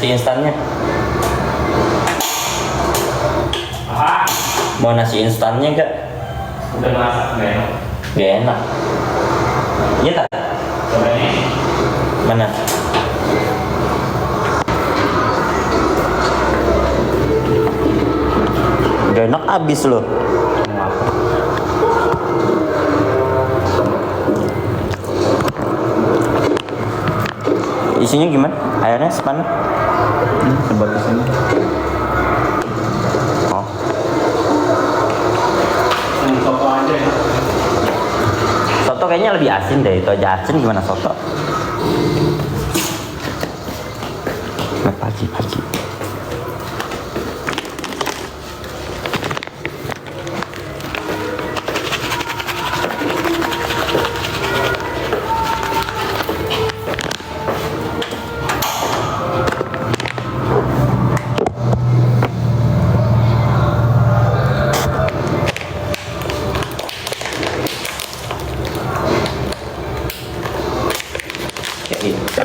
nasi instannya. Apa? Mau nasi instannya enggak? Udah masak nggak enak. Gak enak. Iya tak? Coba ini. Mana? Gak enak abis loh. Isinya gimana? Airnya sepanas? Sebatas ini. Oh. Soto aja ya. Soto kayaknya lebih asin deh. Itu aja asin, gimana soto? Nah, pagi. Kayak gitu.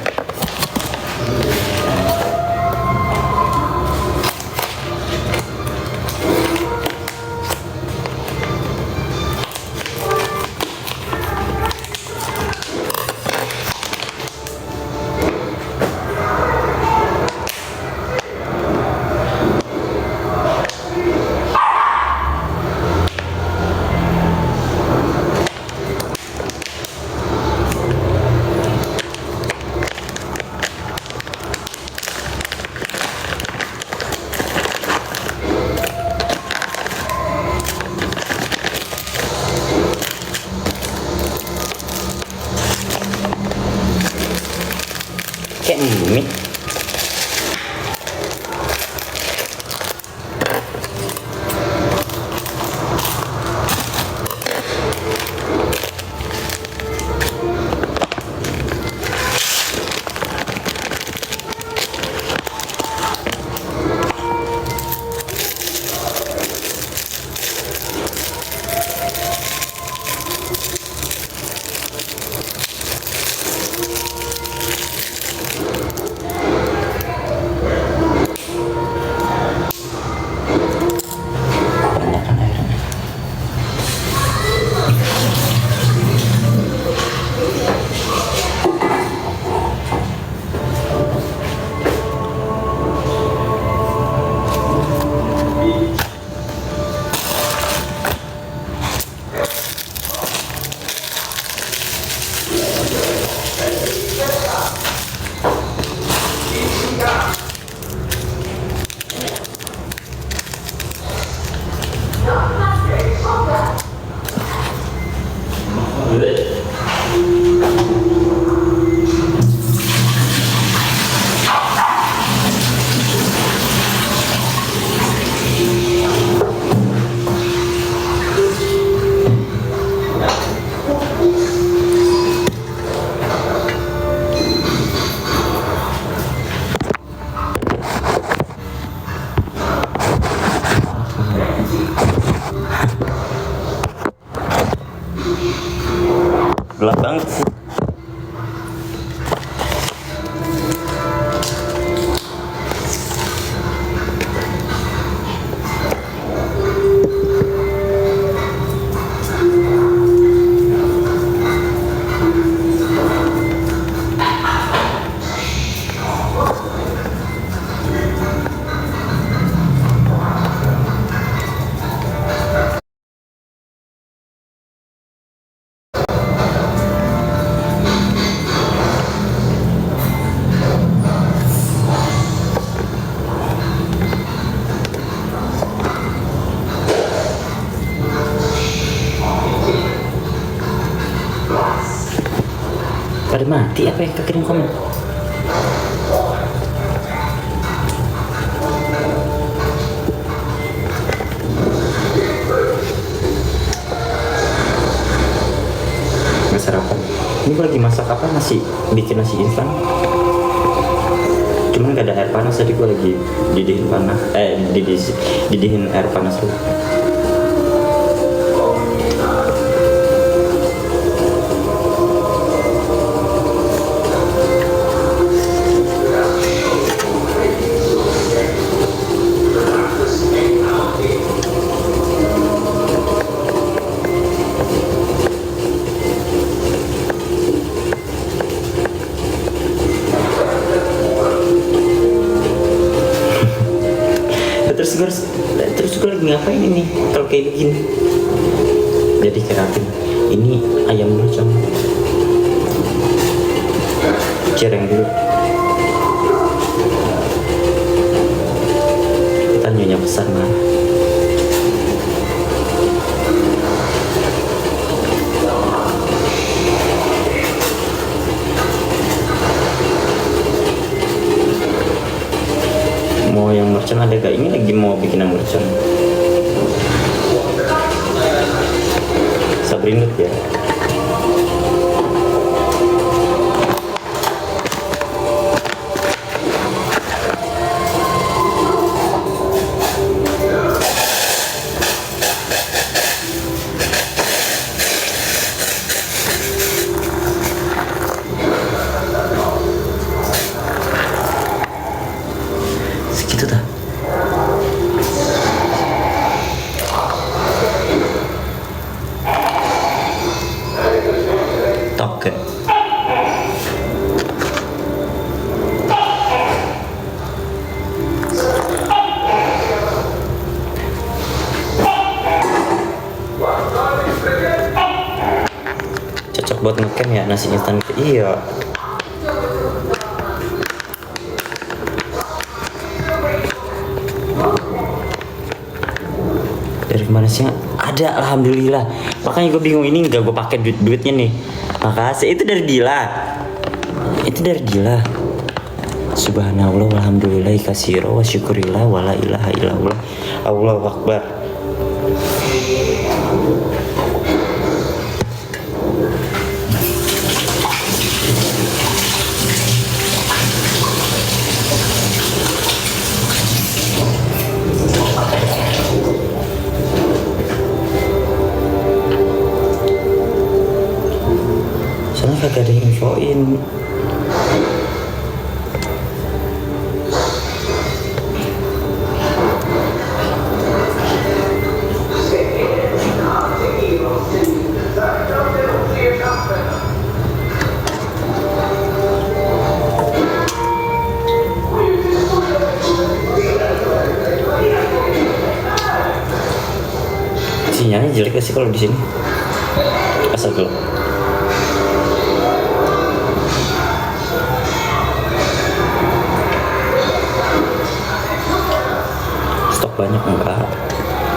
Kayak Indomie. Banyakan airnya. Gelap banget sih. Pada mati apa yang kekirim komen? Nggak sarapan. Ini gue lagi masak apa? Bikin nasi instan. Cuman gak ada air panas, jadi gue lagi didihin panas. Didihin air panas dulu. gue lagi ngapain ini kalau kayak begini. Jadi keratin ini ayam mercon. Cireng dulu. Kita nyonya pesan mah. Mau yang mercon ada gak? Ini lagi mau bikin yang mercon. Sabrindut ya. Segitu dah. Toke. Cocok buat ngecamp ya nasi instan. Iya. Dari kemana sih? Ada, alhamdulillah. Makanya gue bingung ini nggak gue pakai duitnya nih. Makasih. Itu dari Dila. Itu dari Dila. Subhanallah walhamdulillah kasiro wa syukurillah wa la ilaha illallah. Allahu akbar. Soalnya kagak ada yang infoin. Sinyalnya jelek gak sih kalau di sini? Asal dulu. Stok banyak enggak?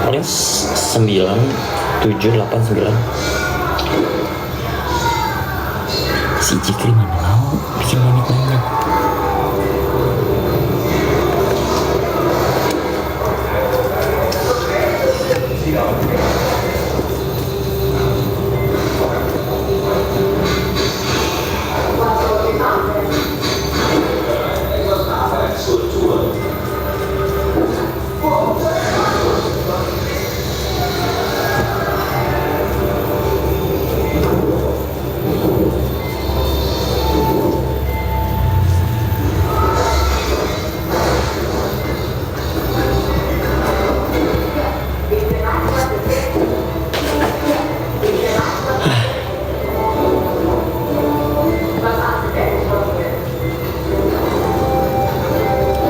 Paling 9, 7, 8, 9. Si Jikri mana mau bikin banyak-banyak.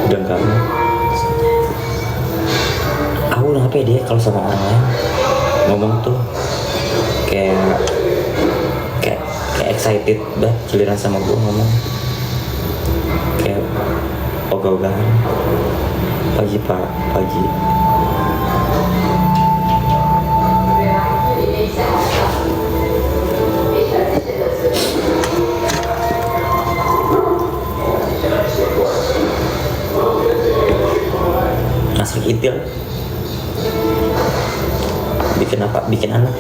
Dan kamu aku kenapa ya dia kalau sama orang lain ngomong tuh kayak excited banget, giliran sama gue ngomong kayak ogah-ogahan. Pagi pak, pagi. Masuk intil. Bikin apa? Bikin anak.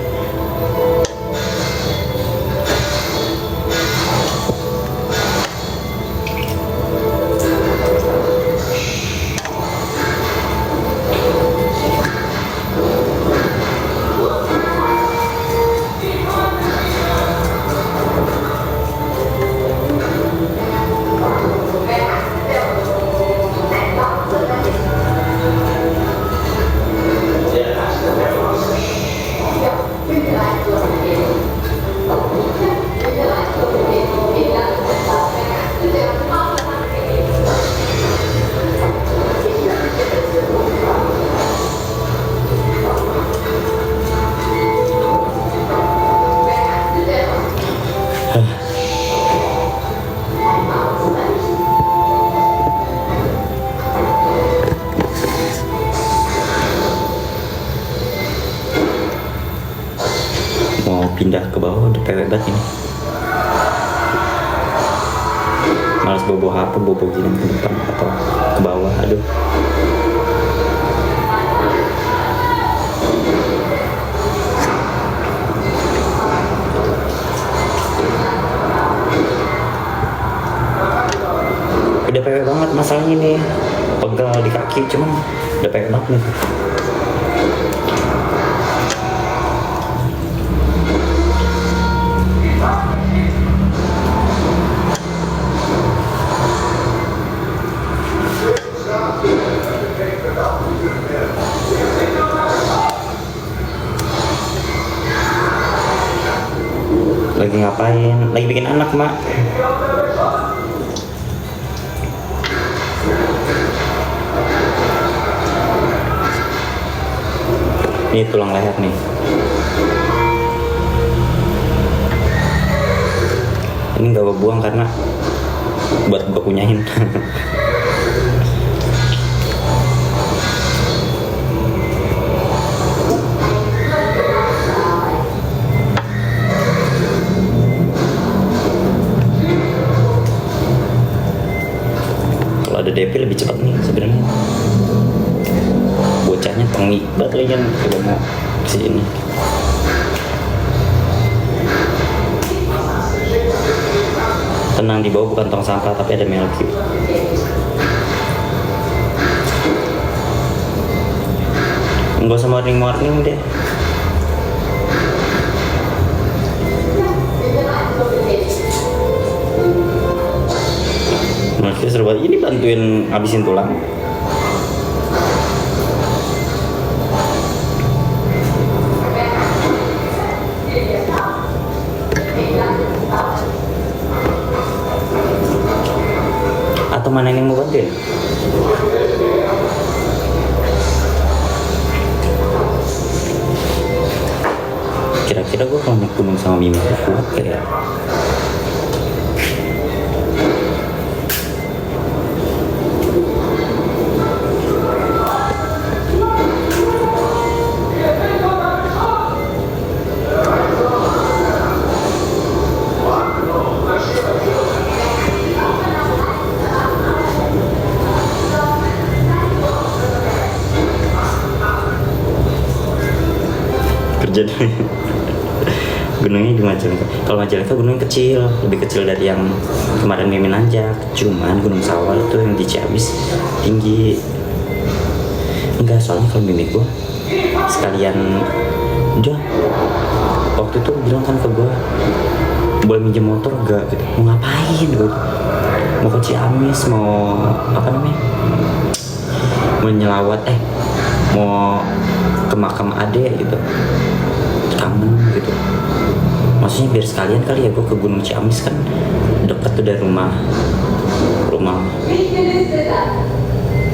pindah ke bawah udah pewek banget ini. Males bobo HP, bobo gini ke depan atau ke bawah. Aduh. Udah pewek banget masalahnya nih, pegal di kaki, cuman udah pewek banget nih. Lagi ngapain? Lagi bikin anak, Mak. Ini tulang leher nih. Ini gak gue buang karena buat gue kunyahin. Kalau ada DP lebih cepat nih sebenarnya. Bocahnya tengik banget lagi kan kalau mau sini. Tenang, di bawah bukan tong sampah tapi ada Melky. Enggak usah morning deh. Melky seru banget. Ini bantuin habisin tulang. Atau mana yang mau bantuin? Kira-kira gue kalau naik gunung sama Mimi kuat kayak kerja dulu. Gunungnya di Majalengka. Kalau Majalengka gunungnya kecil, lebih kecil dari yang kemarin Mimin nanjak. Cuman Gunung Sawal tuh yang di Ciamis tinggi. Enggak, soalnya kalau Mimi gua sekalian udah waktu itu bilang kan ke gua boleh minjem motor gak gitu. Mau ngapain gua? Mau ke Ciamis, mau apa namanya? Mau nyelawat mau ke makam ade gitu. Kangen gitu. Maksudnya biar sekalian kali ya gue ke Gunung Ciamis kan dekat tuh dari rumah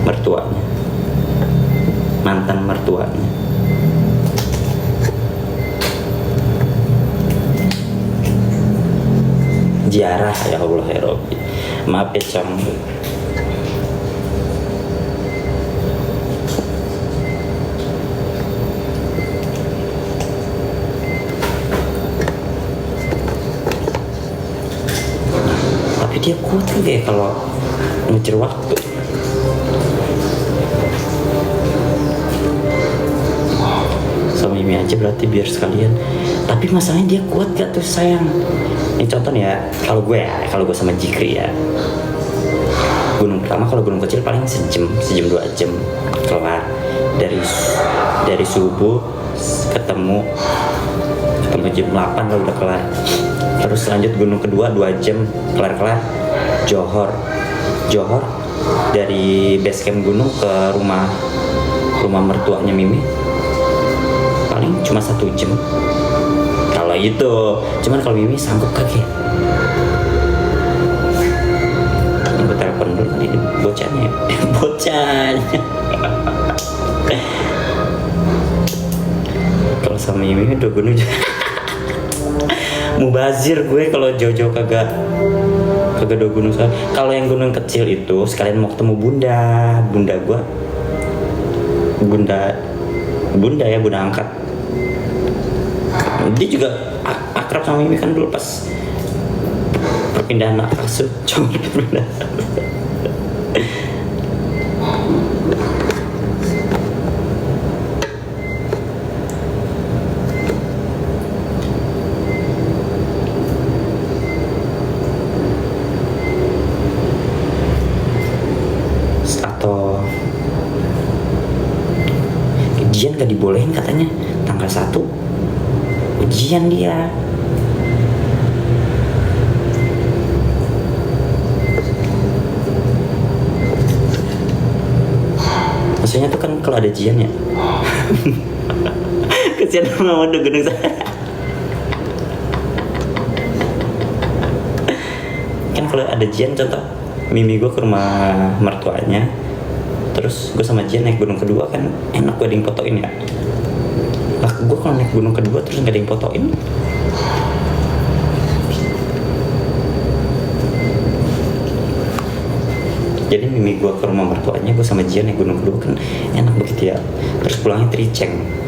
mertuanya, mantan mertuanya. Ziarah ya Allah ya Robbi. Maaf ya Cang. Dia kuat juga ya kalau ngejar waktu. Sama Mimi aja berarti biar sekalian. Tapi masalahnya dia kuat gak tuh sayang? Ini contoh nih ya, kalau gue sama Jikri ya. Gunung pertama kalau gunung kecil paling sejam 2 jam kelar. Dari subuh ketemu jam 8 kalau udah kelar. Terus lanjut gunung kedua 2 jam kelar. Johor dari base camp gunung ke rumah mertuanya Mimi paling cuma 1 jam kalau itu. Cuman kalau Mimi sanggup kagak? Gue telepon dulu kali ini bocahnya. Kalau sama Mimi udah gunung mubazir gue kalau jauh-jauh kagak do gunung. Kalau yang gunung kecil itu sekalian mau ketemu bunda gue, bunda angkat. Dia juga akrab sama Mimi kan dulu pas perpindahan kasut cuma perpindahan. Atau ujian gak dibolehin katanya tanggal 1 ujian dia. Maksudnya tuh kan kalau ada ujian ya kesian sama udah gendeng saya. Kan kalau ada ujian contoh Mimi gue ke rumah mertuanya, terus gue sama Jian naik gunung kedua kan enak gue ada yang fotoin ya. Lah gue kalau naik gunung kedua terus gak ada yang fotoin. Jadi Mimi gue ke rumah mertuanya, gue sama Jian naik gunung kedua kan enak begitu ya. Terus pulangnya triceng.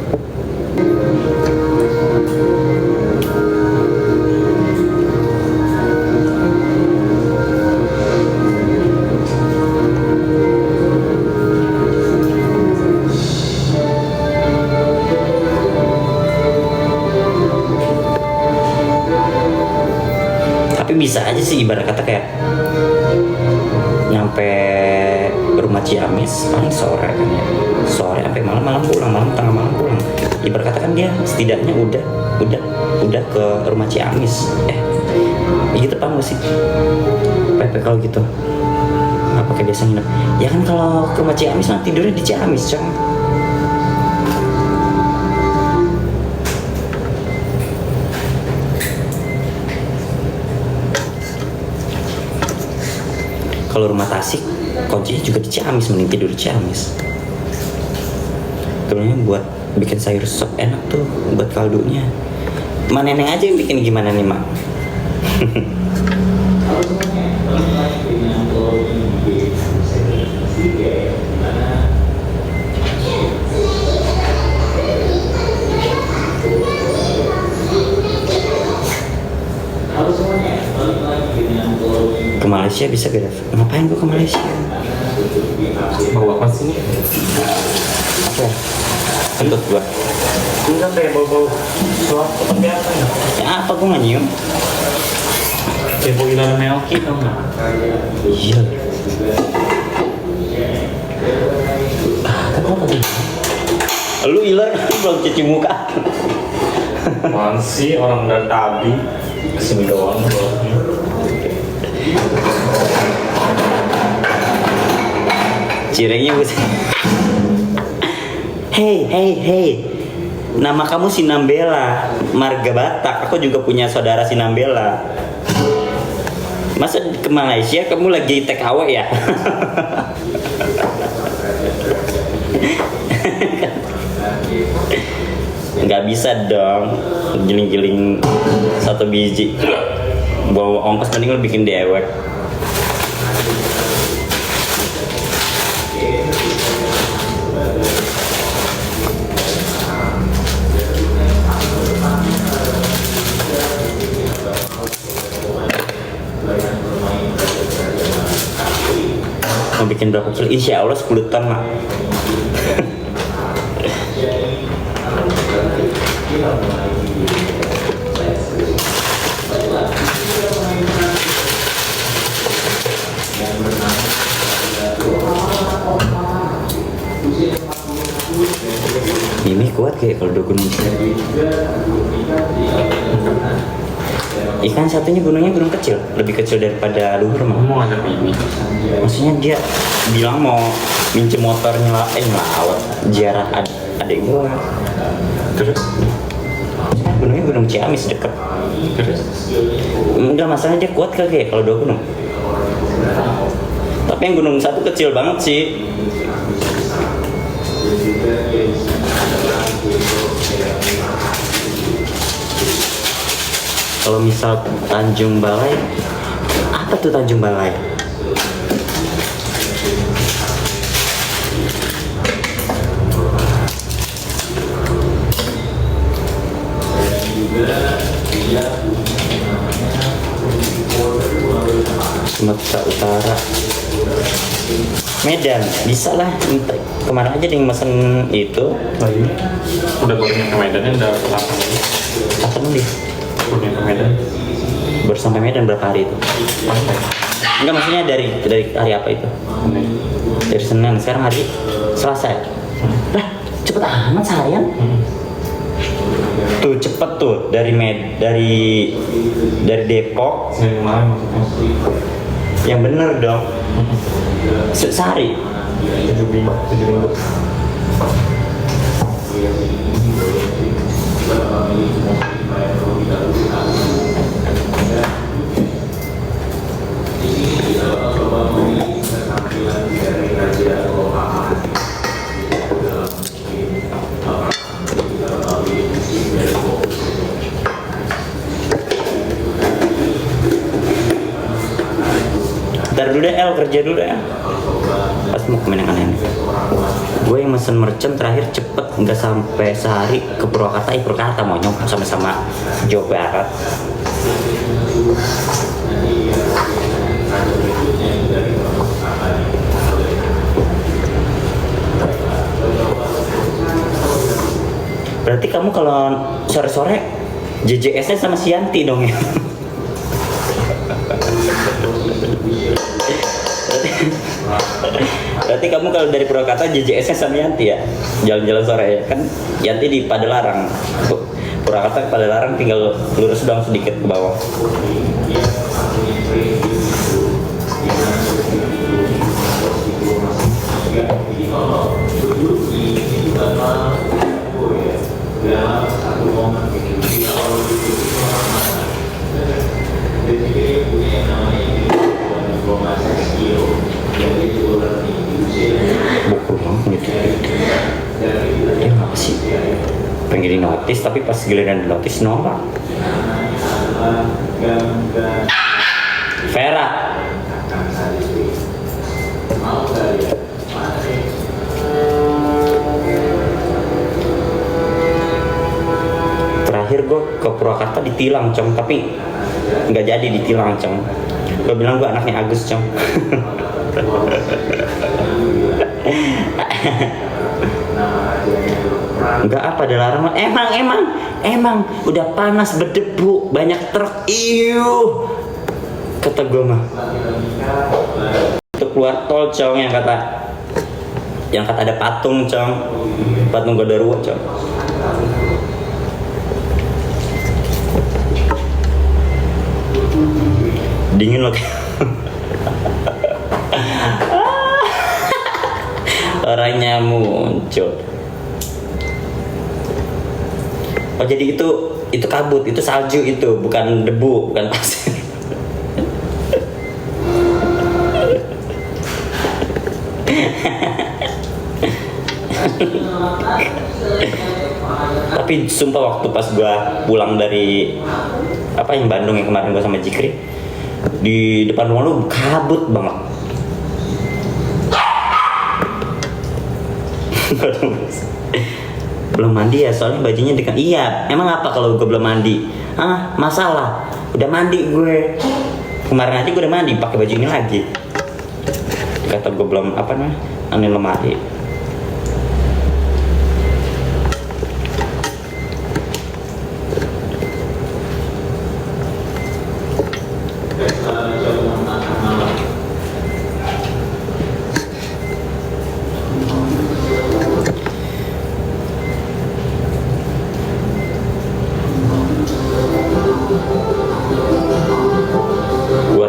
Bisa aja sih ibarat kata kayak nyampe rumah Ciamis paling sore kan ya, sore sampai malam pulang, malam tengah malam pulang. Ibarat kata kan dia setidaknya udah ke rumah Ciamis. Gitu paham gak sih Pepe kalau gitu? Apa kayak biasa nginep? Ya kan kalau ke rumah Ciamis mah tidurnya di Ciamis cong. Kalau rumah Tasik, kuncinya juga di Ciamis, mending tidur di Ciamis. Kemudian buat bikin sayur sop enak tuh, buat kaldunya. Ma Neneng aja yang bikin gimana nih, Mak? Ke Malaysia bisa gak, Dev? Ngapain gua ke Malaysia? Bawa apa sih? Apa ya? Kentut gua. Enggak kayak bau-bau suatu tapi apa ya? Ya apa gua gak nyium? Kayak bau ilan melki tau gak? Iya. Kenapa tadi? Lu iler belum cuci muka. Apaan sih orang udah tabi kesini doang baunya. Cirengnya bus. Hey. Nama kamu Sinambela, marga Batak. Aku juga punya saudara Sinambela. Masa ke Malaysia kamu lagi TKW ya? Nggak bisa dong giling-giling satu biji. Bawa ongkos mending lu bikin dewek. Mau bikin berapa kilo? Insya Allah 10 ton lah. Ini kuat kayak kalau 2 gunung. Ikan satunya gunungnya gunung kecil, lebih kecil daripada luhur mah. Mau ngajak ini. Maksudnya dia bilang mau minjem motornya ngelawat ziarah adik gua. Terus? Gunungnya gunung Ciamis deket. Terus? Enggak masalah dia kuat kali ya kalau 2 gunung. Tapi yang gunung satu kecil banget sih. Kalau misal Tanjung Balai, apa tuh Tanjung Balai? Juga Medan bisa lah. Kemarin aja yang mesen itu lagi udah baru nyampe Medannya udah kapan lagi? kapan nih Baru nyampe Medan. baru sampai Medan berapa hari itu? Pantai. Enggak, maksudnya dari hari apa itu? Dari Senin, sekarang hari Selasa ya? Lah cepet amat seharian. Tuh cepet tuh dari Depok. Senin kemarin maksudnya. Yang bener dong. Sehari 7 minggu. Ntar dulu deh El, kerja dulu deh El. Pas mau komen yang aneh. Gue yang mesen merchant terakhir cepet, nggak sampai sehari ke Purwakarta. Purwakarta mau nyok sama-sama Jawa Barat. Berarti kamu kalau sore-sore JJS-nya sama si Yanti dong ya? Berarti kamu kalau dari Purwakarta JJS-nya sama Yanti ya? Jalan-jalan sore ya? Kan Yanti di Padalarang. Purwakarta ke Padalarang tinggal lurus doang sedikit ke bawah. Buku dong gitu. Dia ngapa sih? Pengen di notice tapi pas giliran di notice nolak. Vera. Terakhir gue ke Purwakarta ditilang Cong, tapi nggak jadi ditilang Cong. Gue bilang gue anaknya Agus Cong. Enggak apa, ada larangan. Emang udah panas berdebu, banyak truk. Iuh, kata gue mah. Untuk keluar tol Cong, yang kata ada patung Cong, patung Godarwo Cong. Dingin loh. Orangnya muncul. Oh jadi itu kabut, itu salju, itu bukan debu, bukan pasir. Tapi sumpah waktu pas gua pulang dari yang Bandung yang kemarin gua sama Jikri, di depan rumah lu kabut banget. Belum mandi ya, soalnya bajunya dekat. Iya, emang apa kalau gue belum mandi? Masalah. Udah mandi gue. Kemarin aja gue udah mandi, pakai baju ini lagi. Kata gue belum aneh lemari.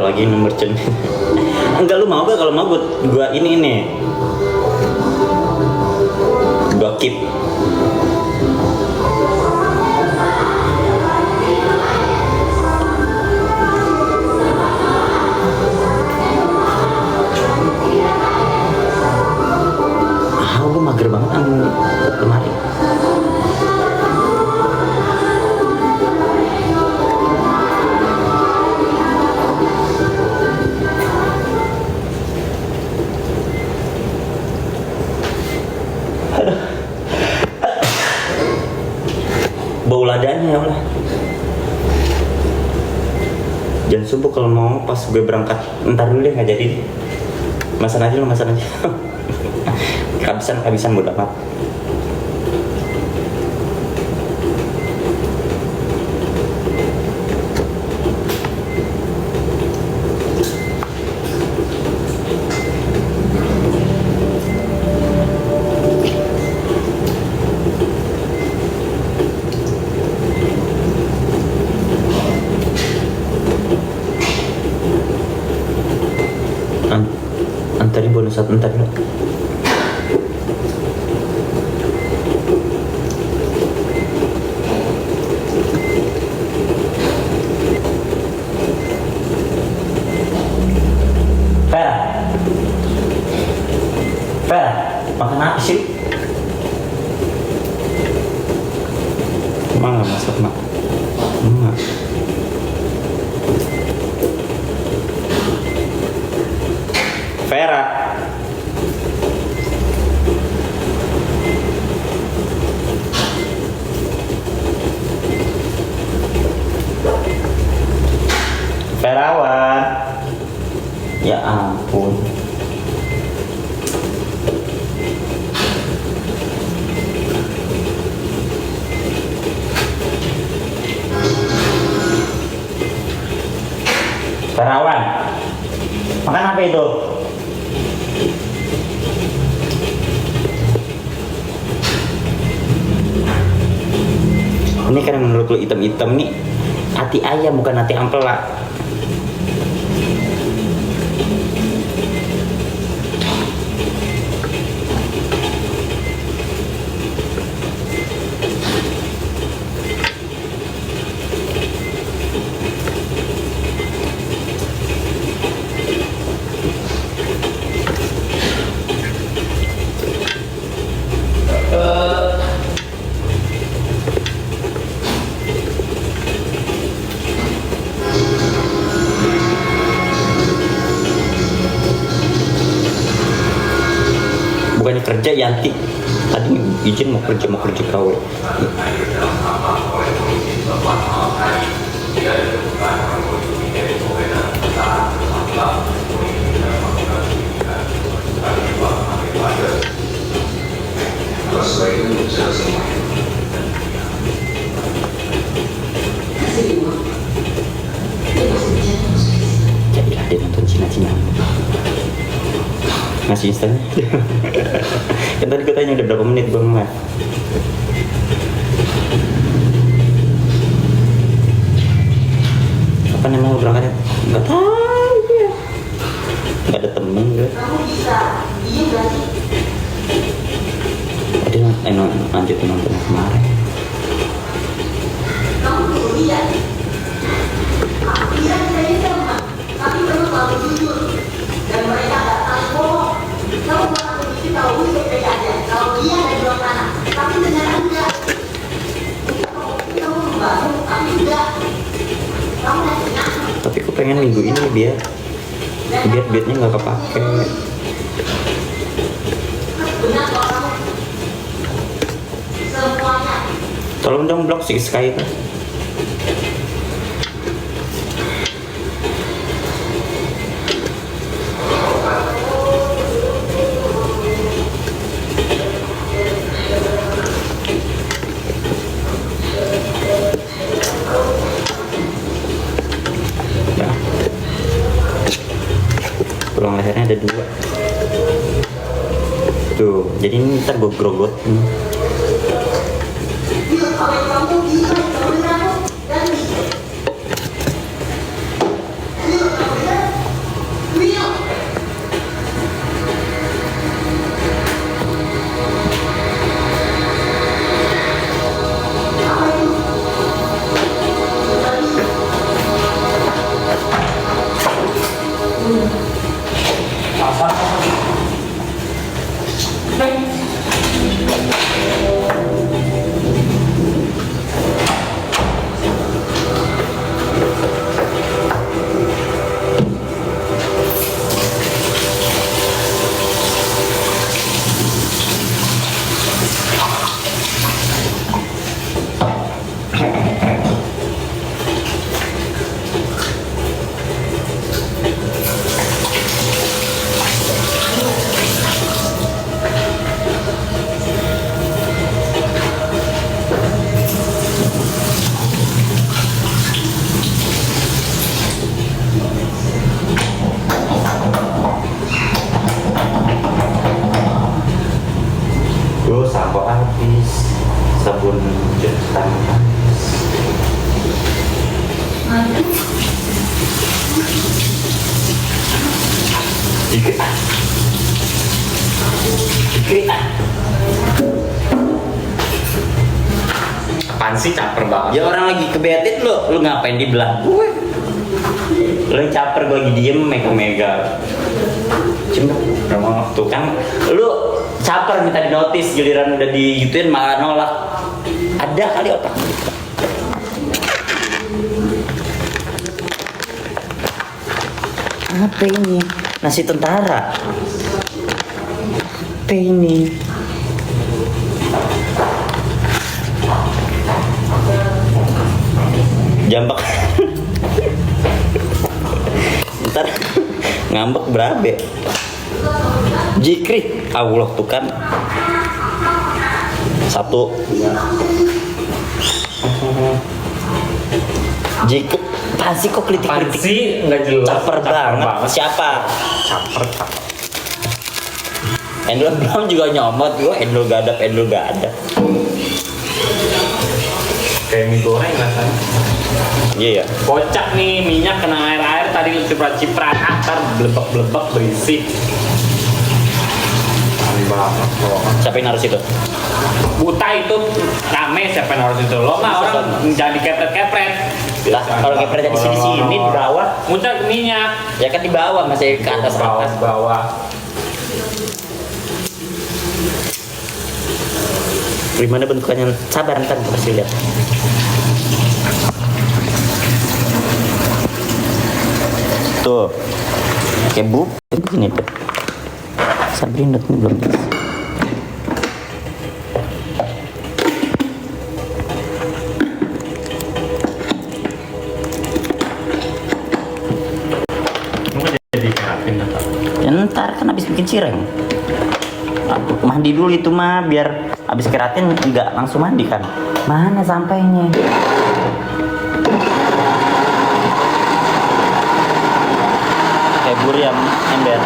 Lagi nomor cen. Enggak, lu mau gak? Kalau mau gua ini nih. Gua keep. Gua mager banget lemari. Bau ladanya ya Allah. Jangan subuh kalau mau pas gue berangkat. Ntar dulu deh, nggak jadi. Masan aja lo, masan aja. Kehabisan bodo amat. Antarin bonus satu, entar dulu. Fer, makan apa sih? Emang nggak masak, mak? Enggak. Vera. Verawan. Ya ampun. Verawan. Makan apa itu? Ini kan menurut lo hitam-hitam nih, hati ayam bukan hati ampela. Bukannya kerja Yanti tadi izin mau kerja kau. Jadilah dia nonton Cina ngasih instan. Kan tadi katanya udah berapa menit bang Mat? Kapan emang lo berangkatnya? Nggak tahu ya. Nggak ada temen gue. Kamu bisa diem gak sih? Tadi lanjut nonton yang kemarin. Kamu perlu lihat. Aku lihat saya teman, tapi kamu selalu jujur. Dan mereka gak saling bohong. Kamu bakal begitu tahu baik aja. Kalau dia ada di luar sana, tapi ternyata enggak. Kamu membantu, tapi enggak. Kamu nanya. Tapi aku pengen minggu ini biar duitnya nggak kepake. Benar kok kamu. Semuanya. Tolong dong blok si Sky itu. Ya. Tulang lehernya ada 2. Tuh, jadi ini ntar gue grogot. Kalau kamu bisa, kamu kamu dan bisa. sabun cuci tangan. Dikit. Apaan sih, caper banget? Ya orang lagi kebetet lu ngapain di belah gue? Lu caper, gue lagi diem mega-mega. Cuma Emang tuh kan lu caper minta di notice, giliran udah digituin malah nolak. Ada kali otak. Apa ini? Nasi tentara. Apa ini? Jambak. Ntar ngambek berabe. Jikri, Allah tuh kan. Satu. Jikri, pasti kok kritik-kritik. Pansi nggak jelas. Caper banget. Siapa? Caper. Endul belum juga nyomot gue. Endul gak ada. Kayak mie goreng rasanya. Iya ya. Kocak nih, minyak kena air tadi lu ciprat-ciprat, akar blebek-blebek berisik. Aneh banget kok. Siapa yang harus itu? Buta itu rame, siapa yang harus itu? Lo mah orang jadi kepret-kepret. Lah, kalau kepret di sini di bawah. Muncul minyak. Ya kan di bawah, masih ke atas. Bawah. Gimana bentukannya? Sabar, ntar gue kasih lihat. Tuh, kayak bub. Ini tuh. Sabarin dong, belum bisa. Mau jadi keratin atau? Ya ntar kan habis bikin cireng. Mandi dulu itu mah, biar habis keratin nggak langsung mandi kan. Mana sampainya? Kayak buri yang ember.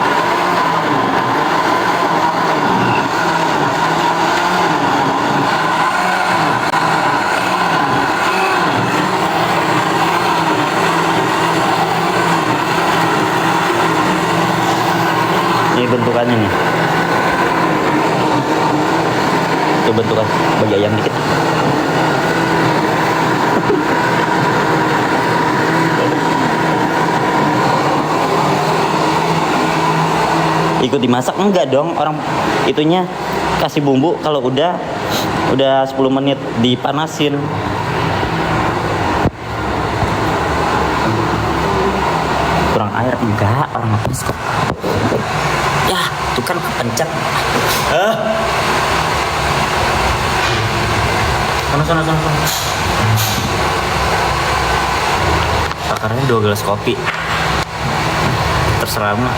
Ini bentukannya nih. Itu bentukan bagi ayam dikit. Ikut dimasak enggak dong, orang itunya kasih bumbu kalau udah 10 menit dipanasin. Kurang air enggak, orang habis kok. Ya, tuh kan kepencet. Sana. Takarnya 2 gelas kopi. Terserah mah.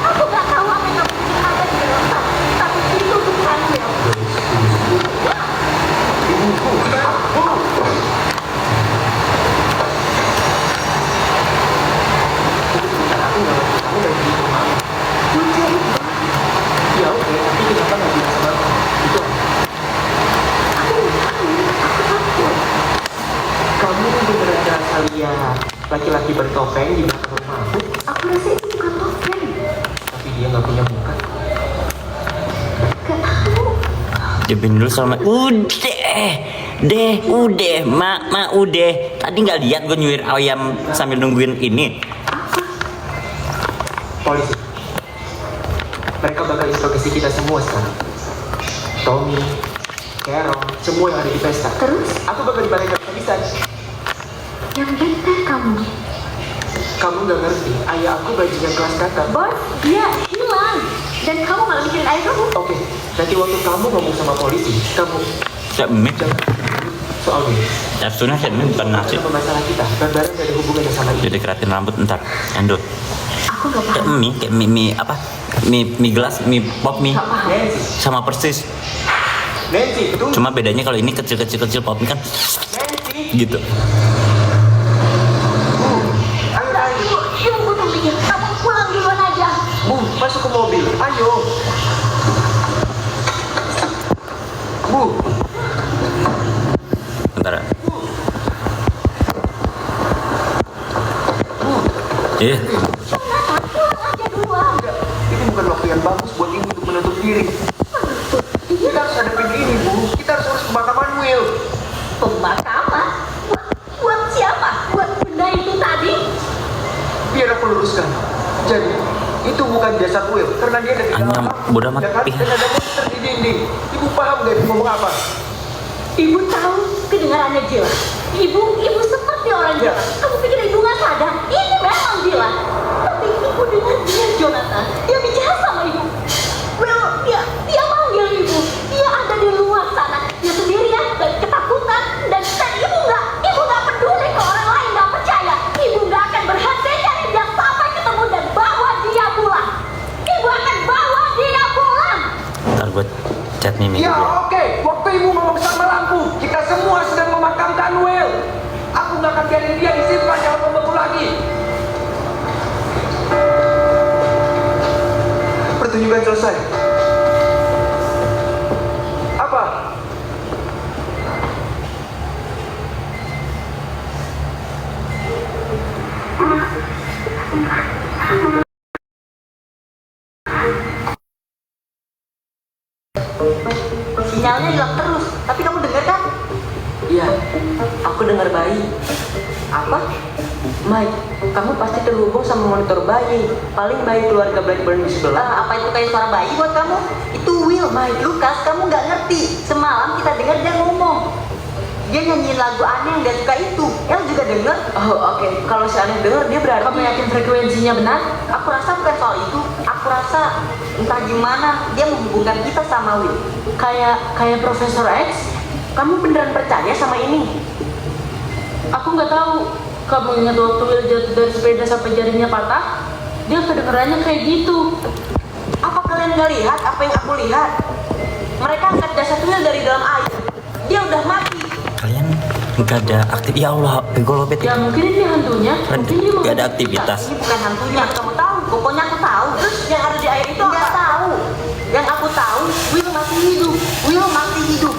Aku gak tahu apa yang kamu ada di dalam tas, tapi itu untuk kamu. Ya oke, tapi kenapa nggak bilang sama aku? Itu kamu benar-benar asal lihat laki-laki bertopeng di belakang rumahku, Aku rasa itu bukan topeng. tapi dia nggak punya muka. Gak tahu. Jepin dulu sama udah mak udah tadi nggak lihat gue nyuir ayam sambil nungguin ini. Polisi, mereka bakal interogasi kita semua sekarang. Tommy, Carol, semua yang ada di pesta. Terus Aku bakal dibalikin kehabisan. yang benteng kamu. Kamu nggak ngerti, ayah aku bajingan kelas kakak. Bos, dia hilang. Dan kamu malah mikirin ayah kamu. Oke, nanti waktu kamu ngomong sama polisi, kamu Cak mie, jangan soal ini. harusnya cak mie bukan nasi. Sama masalah kita, bareng gak ada hubungannya sama ini. Jadi keratin rambut ntar, endul. Aku gak Kayak paham. mie, kayak mie apa? Mie gelas, mie pop mie, Gak paham. Nancy, sama persis. betul. Cuma bedanya kalau ini kecil pop mie kan Nancy, gitu. Enggak, ibu butuh mikir. ke mobil. Ayo. Bu. Bentar ya. Iya. Ini bukan waktu yang bagus buat ibu untuk menutup diri. Kita harus hadapin ini, Bu. Kita harus urus pemakaman Will. Pemakaman? Buat siapa? Buat benda itu tadi? Biar aku luruskan. Jadi, itu bukan jasad Will. Karena dia ada di dalam Anyam, kamar. bodoh amat. Ya kan? Dan ada monster di dinding. Ibu paham gak ibu ngomong apa? Ibu tahu kedengarannya gila. Ibu seperti orang gila. Kamu pikir ibu nggak sadar? Ini memang gila. Tapi ibu dengar dia, Jonathan. Dia bicara sama ibu. Well, dia manggil ibu. Dia ada di luar sana. Dia sendirian dan ketakutan. Dan ibu nggak peduli kalau orang lain nggak percaya. Ibu nggak akan berhenti cari dia sampai ketemu dan bawa dia pulang. Ibu akan bawa dia pulang. Ntar gue chat Mimi Ya dulu. oke, waktu ibu ngomong sama lampu, kita semua sedang memakamkan Will. Aku nggak akan biarin dia disimpan dalam pembeku lagi. Pertunjukan selesai. Apa? Sinyalnya hilang terus. Tapi kamu dengar kan? Iya, aku dengar bayi. Apa? Mike, kamu pasti terhubung sama monitor bayi. Paling bayi keluarga Blackburn di sebelah. Apa itu kayak suara bayi buat kamu? Itu Will, Mike. Lukas, kamu nggak ngerti. Semalam kita dengar dia ngomong. Dia nyanyiin lagu aneh yang dia suka itu. El juga denger. Oh oke, kalau si Aneh denger dia berarti. Kamu yakin frekuensinya benar? Aku rasa bukan soal itu. Aku rasa entah gimana dia menghubungkan kita sama Will. Kayak Profesor X? Kamu beneran percaya sama ini? Aku nggak tahu. Kamu ingat waktu Will jatuh dari sepeda sampai jarinya patah? Dia kedengerannya kayak gitu. Apa kalian nggak lihat apa yang aku lihat? Mereka angkat jasad Will dari dalam air. Dia udah mati. Kalian nggak ada aktif. Ya Allah, bego lo bete. Ya mungkin ini hantunya. Kan Mungkin dia mau nggak ada ngajak aktivitas. Ini bukan hantunya, kamu tahu. Pokoknya aku tahu. Terus yang ada di air itu nggak tahu. Yang aku tahu, Will masih hidup. Will masih hidup.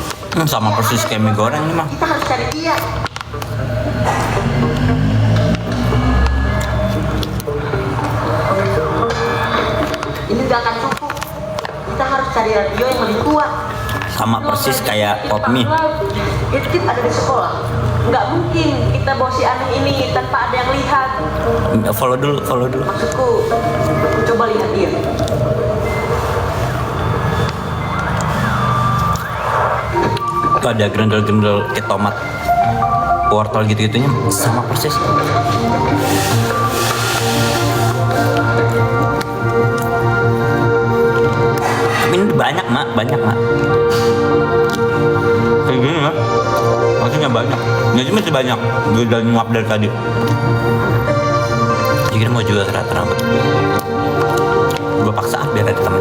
Sama persis kayak mie goreng nih mah. Kita harus cari dia. Ini nggak akan cukup. Kita harus cari radio yang lebih kuat. Sama persis kayak pop mie. It ada di sekolah. Nggak mungkin kita bawa si Aneh ini tanpa ada yang lihat. Follow dulu. Maksudku, coba lihat dia. Tuh ada gerendel-gerendel kayak tomat, wortel gitu-gitunya sama persis. Tapi ini banyak mak. Kayak gini ya, maksudnya banyak. Nggak cuma banyak, gue udah nyuap dari tadi. Jadi mau juga rata rambut. Gue paksa biar ada temen.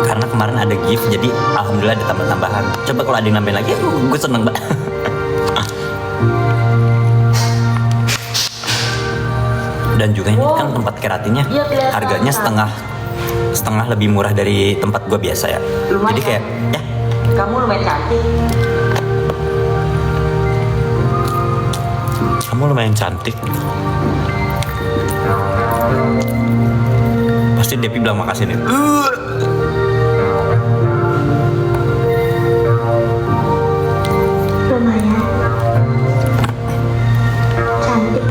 Karena kemarin ada gift, jadi alhamdulillah ada tambah-tambahan. Coba kalau ada yang nambahin lagi, gue seneng banget. Dan juga ini kan tempat keratinnya Iya, kelihatan. harganya setengah lebih murah dari tempat gue biasa ya. Lumayan. Jadi kayak ya Kamu lumayan cantik. kamu lumayan cantik. Pasti Depi bilang makasih nih. Lumayan cantik.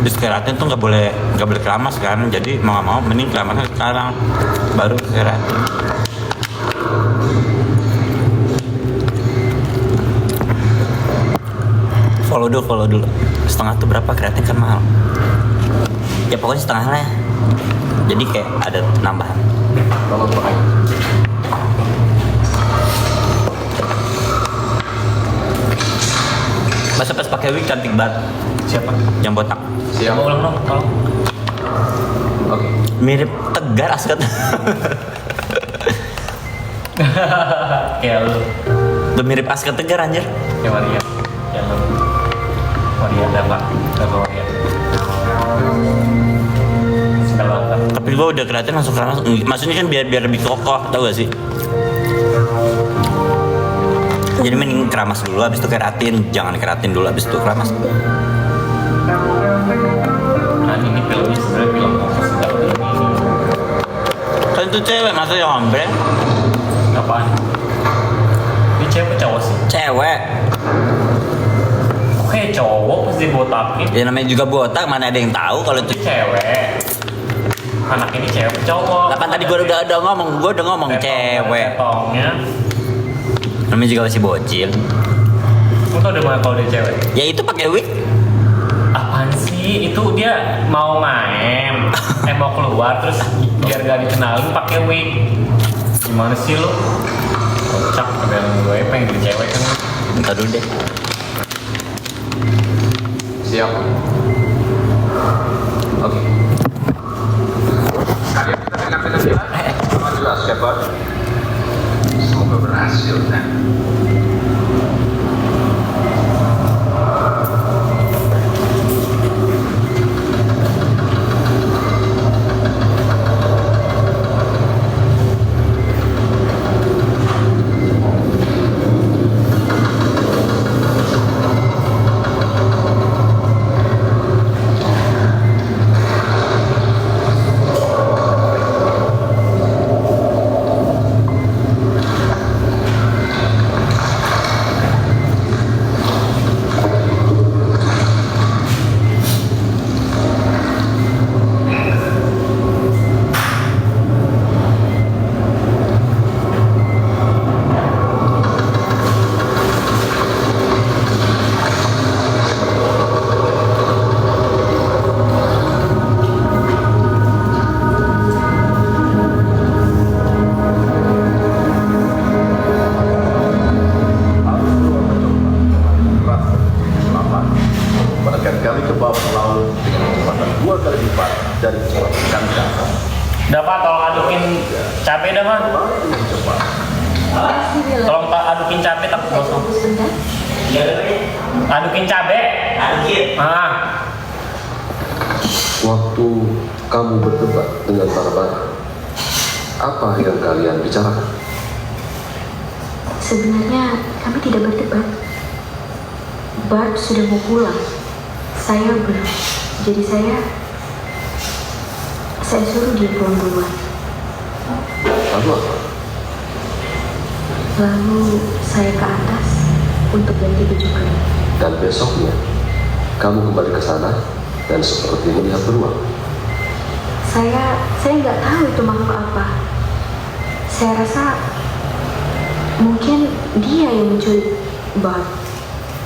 Habis keratin tuh nggak boleh keramas kan, jadi mau nggak mau mending keramasnya sekarang baru keratin. Follow dulu. Setengah tuh berapa, keratin kan mahal. Ya pokoknya setengah lah ya. Jadi kayak ada nambahan. Pas pakai wig cantik banget. Siapa? Yang botak. Siapa? Ulang dong, tolong. Oke. Mirip Tegar Askat. Kayak lu. Tuh mirip Askat Tegar anjir. Kayak Maria. Ya lu. Maria dapat. Maria. Segala lengkap. Tapi gua udah keratin langsung keramas. Maksudnya kan biar lebih kokoh, tau gak sih? Jadi mending keramas dulu, habis itu keratin. Jangan keratin dulu, habis itu keramas. Nah ini filmnya sebenarnya film khusus nggak film ini. Kan itu cewek, masa yang ombre? Apaan? Ini cewek cowok sih. Cewek. Kok kayak cowok pas dibotakin? Ya namanya juga botak, mana ada yang tahu kalau itu. Ini cewek. Anak ini cewek cowok. Lah kan tadi gua udah ngomong cewek. Tetongnya. Namanya juga masih bocil. Lu tau dari mana kalau dia cewek? Ya itu pakai wig. Apaan sih? Itu dia mau main, mau keluar terus biar gak dikenalin pakai wig. Gimana sih lu? Kocak, ada yang gue pengen jadi cewek kan? Bentar dulu deh. Siap. Oke. Kalian bisa dengar dengan jelas? Sama jelas, Shepard. Semoga berhasil, Dan. Menekan kali ke bawah laut dengan kecepatan 2 kali lipat dari kecepatan kami. Dapat tolong adukin cabai dah man. Tolong adukin cabai tak kosong. Adukin cabai. Adukin. Ah. Waktu kamu berdebat dengan Barbara, apa yang kalian bicarakan? Sebenarnya kami tidak berdebat. Barb sudah mau pulang. Saya belum. Jadi saya suruh dia pulang duluan. Lalu apa? Lalu saya ke atas untuk ganti baju kami. Dan besoknya, kamu kembali ke sana dan seperti melihat beruang. Saya nggak tahu itu makhluk apa. Saya rasa mungkin dia yang menculik Barb.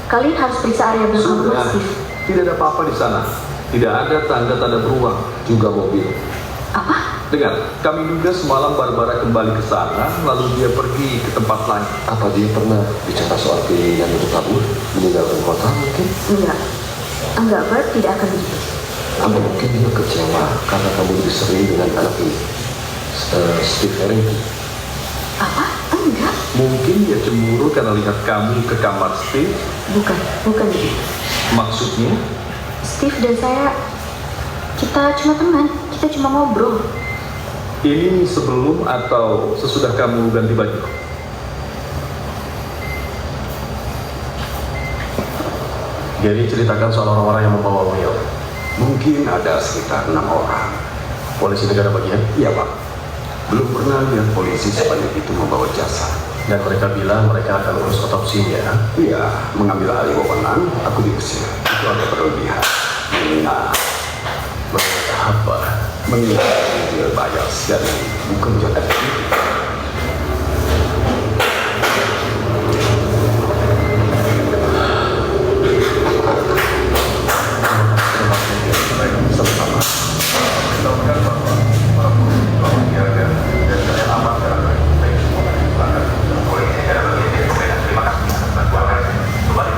Kalian harus periksa area belakang Sudah, masif. tidak ada apa-apa di sana. Tidak ada tanda-tanda beruang, juga mobil. Apa? Dengar, kami duga semalam Barbara kembali ke sana, lalu dia pergi ke tempat lain. Apa dia pernah bicara soal keinginan untuk kabur, meninggalkan kota mungkin? Enggak, Barb tidak akan begitu. Apa mungkin dia kecewa karena kamu lebih sering dengan anak ini, Steve Harrington? Apa? Enggak. Mungkin dia cemburu karena lihat kamu ke kamar Steve. Bukan begitu. Maksudnya? Steve dan saya, kita cuma teman, kita cuma ngobrol. Ini sebelum atau sesudah kamu ganti baju? Jadi ceritakan soal orang-orang yang membawa Will. Mungkin ada sekitar 6 orang. Polisi negara bagian? Iya Pak. Belum pernah lihat polisi sebanyak itu membawa jasad. Dan mereka bilang mereka akan urus otopsinya. Iya, mengambil alih wewenang, aku diusir. Itu agak berlebihan. Mengingat Apa? dia bias dan bukan jahat. Sama-sama. Lakukan bahwa para polisi telah menyiapkan dan saya aman dalam baik semua dari pelanggan. Polisi negara bagian terima kasih atas bantuan kembali.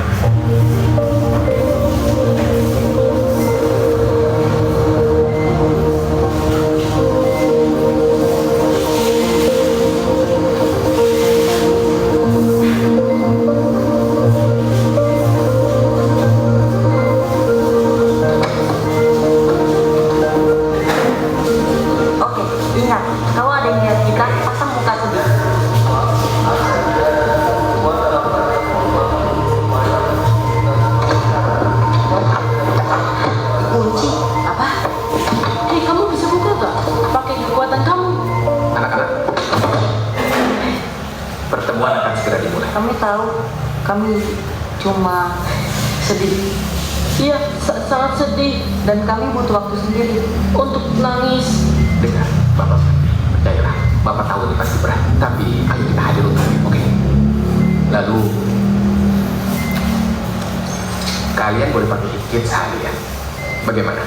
cuma sedih. Iya, sangat sedih. Dan kami butuh waktu sendiri untuk nangis. Dengar, Bapak, percayalah, Bapak tahu ini pasti berat. Tapi ayo kita hadir untuk ini, oke? Lalu, kalian boleh pakai tiket seharian. Bagaimana?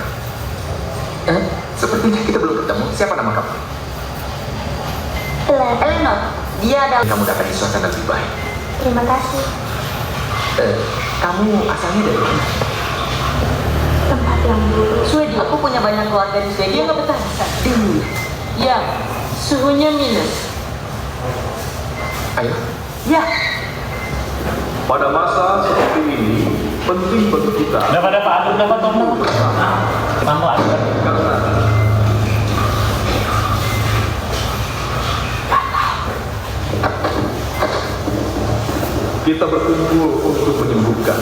Sepertinya kita belum bertemu. Siapa nama kamu? Eleanor. Dia adalah Kamu datang di suasana lebih baik. Terima kasih. Kamu asalnya dari mana? Tempat yang buruk. Swedia. Aku punya banyak keluarga di Swedia. Nggak betah di sana. Dingin. Ya, suhunya minus. Ayo. Ya, Pada masa seperti ini, penting bagi kita Dapat aduk, dapat Tom. Mau aduk. karena kita berkumpul untuk menyembuhkan.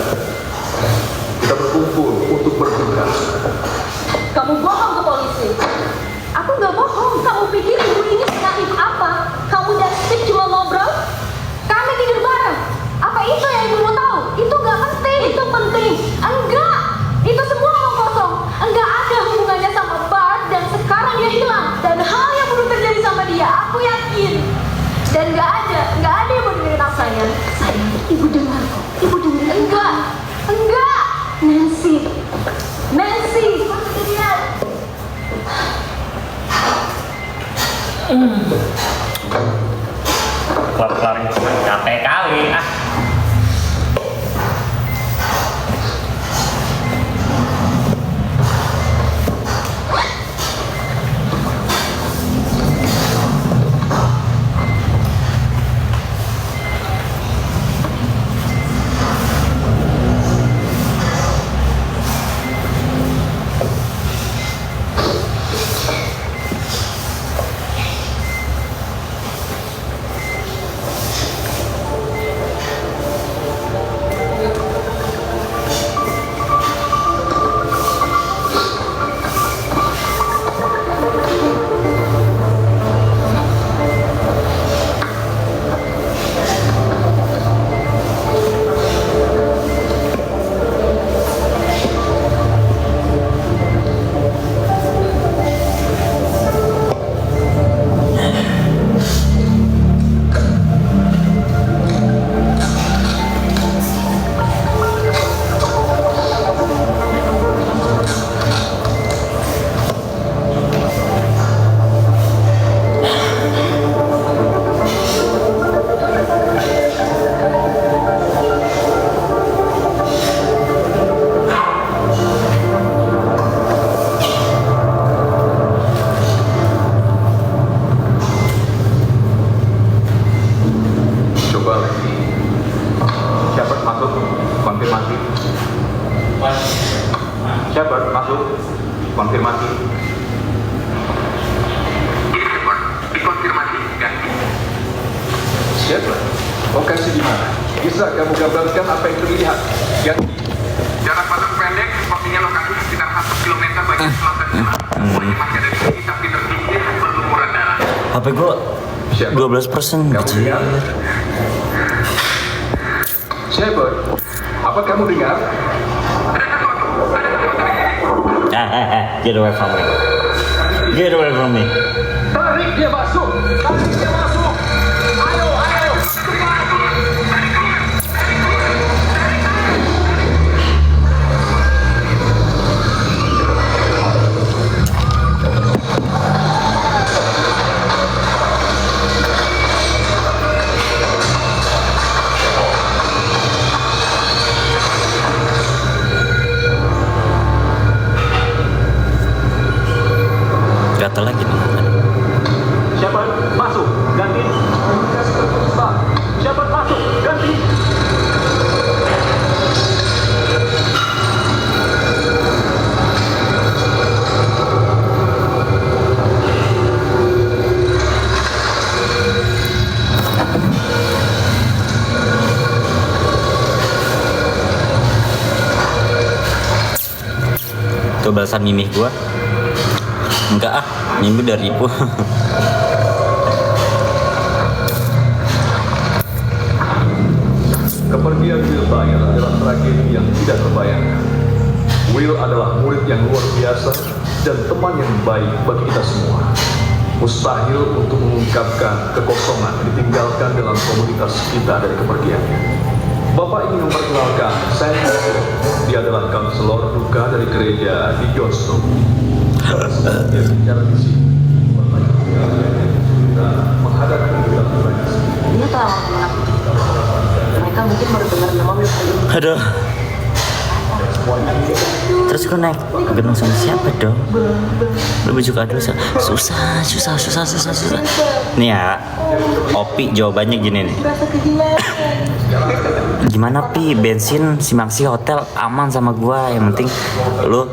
Kita berkumpul untuk berduka. kamu bohong ke polisi. Aku nggak bohong. Kamu pikir ibu ini senaif apa? Kamu dan Steve cuma ngobrol? Kami tidur bareng. Apa itu yang ibu mau tahu? Itu nggak penting. Itu penting. Enggak. Itu semua omong kosong. Enggak ada hubungannya sama Bart dan sekarang dia hilang. Dan hal yang belum terjadi sama dia, aku yakin. Dan nggak ada yang mau dengerin aku. Sayang, ibu dengar kok. Ibu dengerin. Enggak. Nancy. Kelar-kelarin capek kali. Shepard, masuk. Konfirmasi. Ini Shepard, dikonfirmasi ganti. Shepard, lokasi di mana? Bisa kamu gambarkan apa yang terlihat? Ganti. Jarak pandang pendek, sepertinya lokasi sekitar 1 km bagian selatan jalan. Polisi masih ada di sini, tapi tersisih berlumuran darah. HP gue 12% Kamu kecil. dengar? Shepard, apa kamu dengar? Get away from me. Get away from me. Tarik dia masuk! Tarik dia masuk! Ayo, ayo! Gatel lagi nih. Shepard, masuk! Ganti! Komunikasi terputus, Pak. Shepard, masuk! Ganti! Tuh balasan mimih gua. Enggak mimih udah ribu. Kepergian Will Byers adalah tragedi yang tidak terbayangkan. Will adalah murid yang luar biasa dan teman yang baik bagi kita semua. Mustahil untuk mengungkapkan kekosongan yang ditinggalkan dalam komunitas kita dari kepergiannya. Bapak ingin memperkenalkan saya. Dia adalah konselor duka dari gereja di Johnstone. Dia bicara di sini. Kita menghadapi kehidupan. Dia tahu mereka mungkin baru dengar nama Will kali ini. Aduh. Terus gue naik gunung sama siapa dong? Lu bujuk aduh susah. Nih ya, Opi jawabannya gini nih. Gimana Pi, bensin si Maxi Hotel aman sama gua, yang penting lu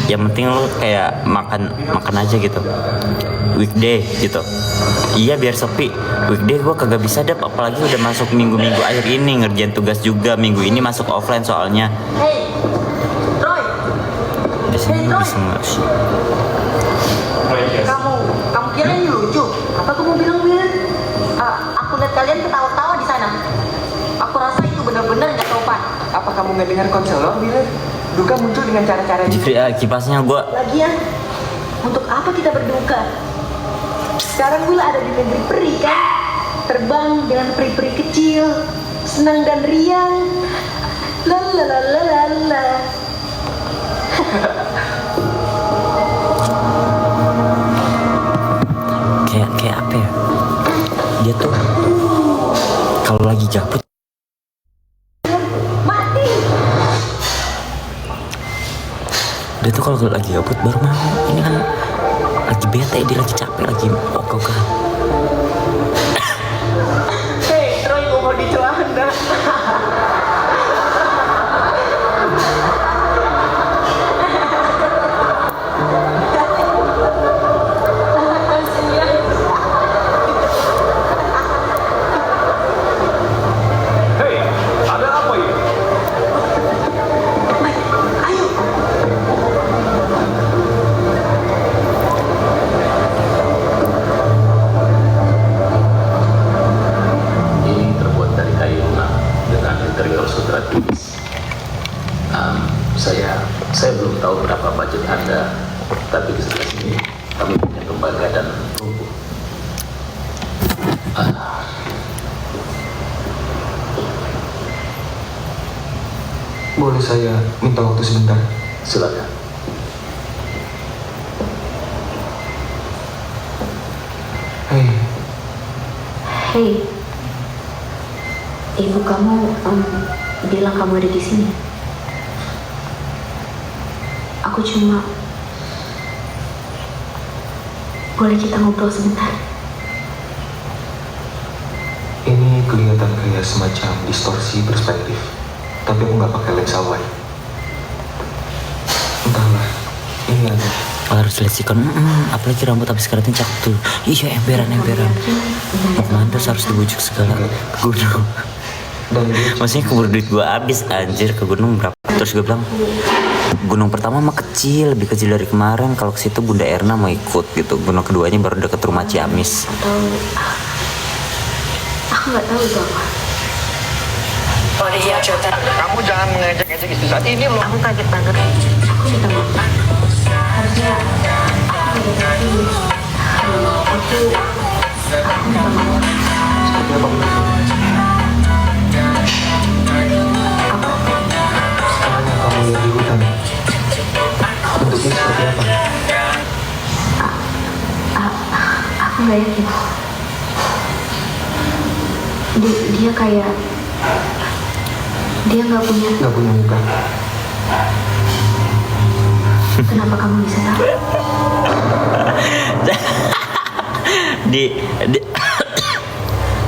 yang penting lu kayak makan aja gitu, weekday gitu. Iya biar sepi, weekday gua kagak bisa deh, apalagi udah masuk minggu-minggu akhir ini ngerjain tugas juga, minggu ini masuk offline soalnya. Hey, Roy. Biasanya lu bisa nggak sih? Kamu kira ini lucu? Apa kamu bilang Will? Aku lihat kalian ketawa-tawa di sana. Aku rasa itu benar-benar nggak sopan. Apa kamu nggak dengar konselor bilang? Duka muncul dengan cara-cara Jifri, kipasnya gua. Lagian, untuk apa kita berduka? Sekarang Will ada di negeri peri kan? Terbang dengan peri-peri kecil, senang dan riang. Lalalala. Kayak apa ya? Dia tuh kalau lagi gabut Mati. dia tuh kalau lagi gabut baru mau. Ini kan lagi bete, dia lagi capek, lagi ogah-ogahan. Hei, Roy mau dicela Anda. Hei, ada apa ini? Ayo. Ini terbuat dari kayu lunak dengan interior sutra tipis. Saya belum tahu berapa budget Anda, tapi di sebelah sini kami punya tembaga dan perunggu. Boleh saya minta waktu sebentar? Silakan. Hei, Hei, ibu kamu bilang kamu ada di sini. Aku cuma boleh kita ngobrol sebentar. ini kelihatan kayak semacam distorsi perspektif. Tapi aku nggak pakai lensa wide. Entahlah, ini aja. Harus lihat sikon, apalagi rambut habis keratin cakep tuh. Iya, emberan. Mau kemana terus harus dibujuk segala ke gunung. Dan dia Maksudnya keburu duit gua habis anjir, ke gunung berapa? Terus gue bilang, gunung pertama mah kecil, lebih kecil dari kemarin. Kalau ke situ Bunda Erna mau ikut gitu. Gunung keduanya baru deket rumah Ciamis. Atau aku nggak tahu itu apa. Kamu jangan mengejek-ejek istri saat ini loh. Aku kaget banget. Aku minta maaf. Harusnya aku udah tahu. Aku minta maaf. seperti apa? Apa? Sekarang yang kamu lihat di hutan, bentuknya seperti apa? Aku nggak yakin. Dia kayak dia nggak punya. Nggak punya muka. Kenapa kamu bisa tahu?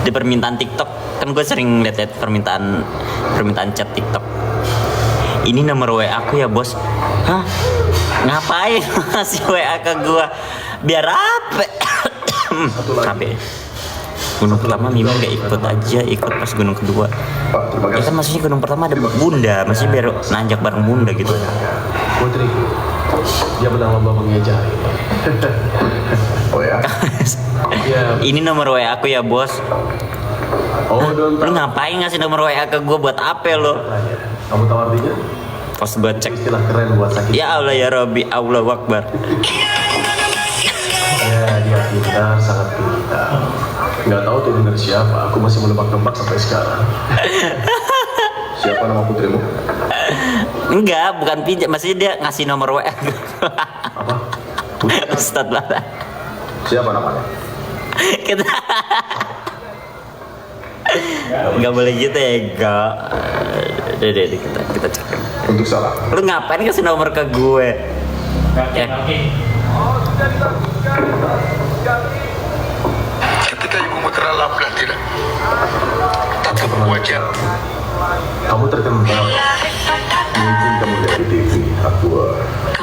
di permintaan TikTok kan gue sering lihat permintaan chat TikTok. Ini nomor WA aku ya bos. Hah? Ngapain ngasih WA ke gue? Biar apa? Capek. Gunung pertama Mimin gak ikut aja, ikut pas gunung kedua. Pak, terima Ya kasih. kan maksudnya gunung pertama ada Bunda, maksudnya biar nanjak bareng Bunda gitu. Putri, dia menang lomba mengejar. Oh ya. Ya, Ini nomor WA aku ya bos. Oh, don't Lu ngapain ngasih nomor WA ke gue buat apa lo? tanya. Kamu tahu artinya? Pas gue cek. Istilah keren buat sakit. Ya Allah ya Rabbi, Allahu Akbar. Ya, dia pintar, sangat pintar. Nggak tahu tuh bener siapa. Aku masih menebak-nebak sampai sekarang. Siapa nama putrimu? Enggak, bukan pijat, maksudnya dia ngasih nomor WA. Apa? Ustadz Bala. Siapa namanya? Kita nggak boleh gitu ya, enggak. Deh, kita cek. Untuk salah. Lu ngapain kasih nomor ke gue? Ya. Ketika ibumu terlalapkan tidak tatap wajah. Kamu terkenal. Mungkin kamu lihat di TV. Aku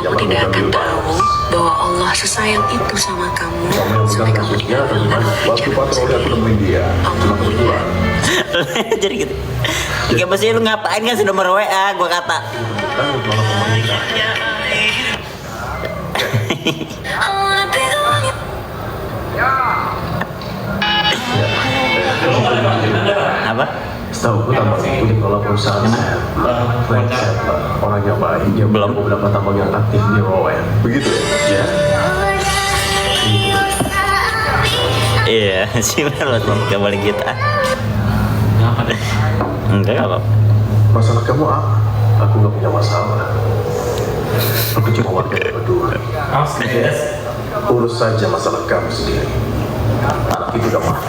Kamu tidak akan tahu bahwa Allah sesayang itu sama kamu Kamu yang sampai pegang kamu kasusnya atau gimana? Waktu patroli aku nemuin dia. Cuma kebetulan. Jadi gitu. Ya maksudnya lu ngapain ngasih nomor WA? Gue kata. Kan malah pemerintah. Apa? Setahu aku tambang itu dikelola perusahaan Frank Settler. Orangnya baik. Dia Belum. punya beberapa tambang yang aktif di Rowan. Begitu ya? Iya, sih bener loh, gak boleh gitu. Kenapa deh? Enggak apa. Masalah kamu apa? Aku nggak punya masalah. Aku cuma warga yang berdua. Urus saja masalah kamu sendiri. Anak itu udah mati.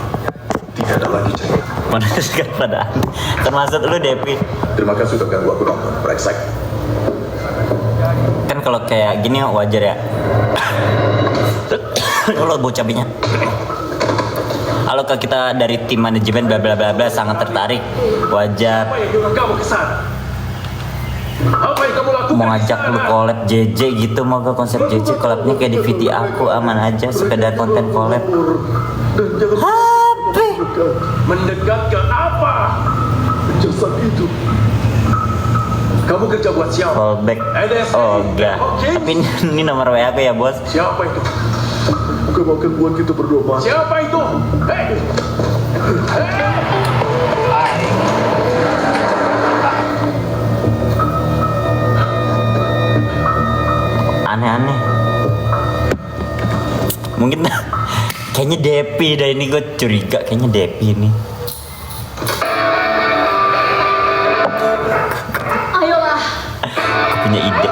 Tidak ada lagi cerita. Mana sekarang pada termasuk lu Depi. Terima kasih sudah ganggu aku nonton. Brengsek. Kan kalau kayak gini wajar ya. Kalau bocah binya. Kalau ke kita dari tim manajemen bla bla bla bla sangat tertarik, wajar. Apa yang nyuruh kamu ke sana? Apa yang kamu lakukan? Mau ngajak lu collab JJ gitu, mau ke konsep JJ collabnya kayak di VT aku aman aja, sekedar konten collab. Dan jangan HP mendekat ke apa? Jasad itu. Kamu kerja buat siapa? fallback. NSA. Oh enggak. Oke. Tapi ini nomor WA aku ya bos. Siapa itu? Bukan akan buat kita berdoa. Siapa itu? Hei! Aneh-aneh. Mungkin kayaknya Depi dah ini, gue curiga kayaknya Depi ini. Ayolah. Punya ide.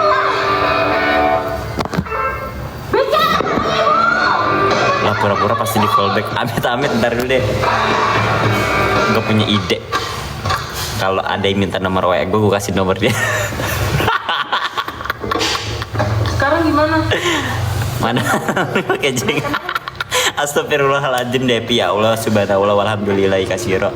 Lah pura-pura pasti di fallback. Amit-amit ntar dulu deh. Gue punya ide. Kalau ada yang minta nomor WA gue kasih nomor dia. Sekarang gimana? Mana? Pakai jeng. Astagfirullahaladzim Depi, ya Allah subhanallah walhamdulillah kasiro.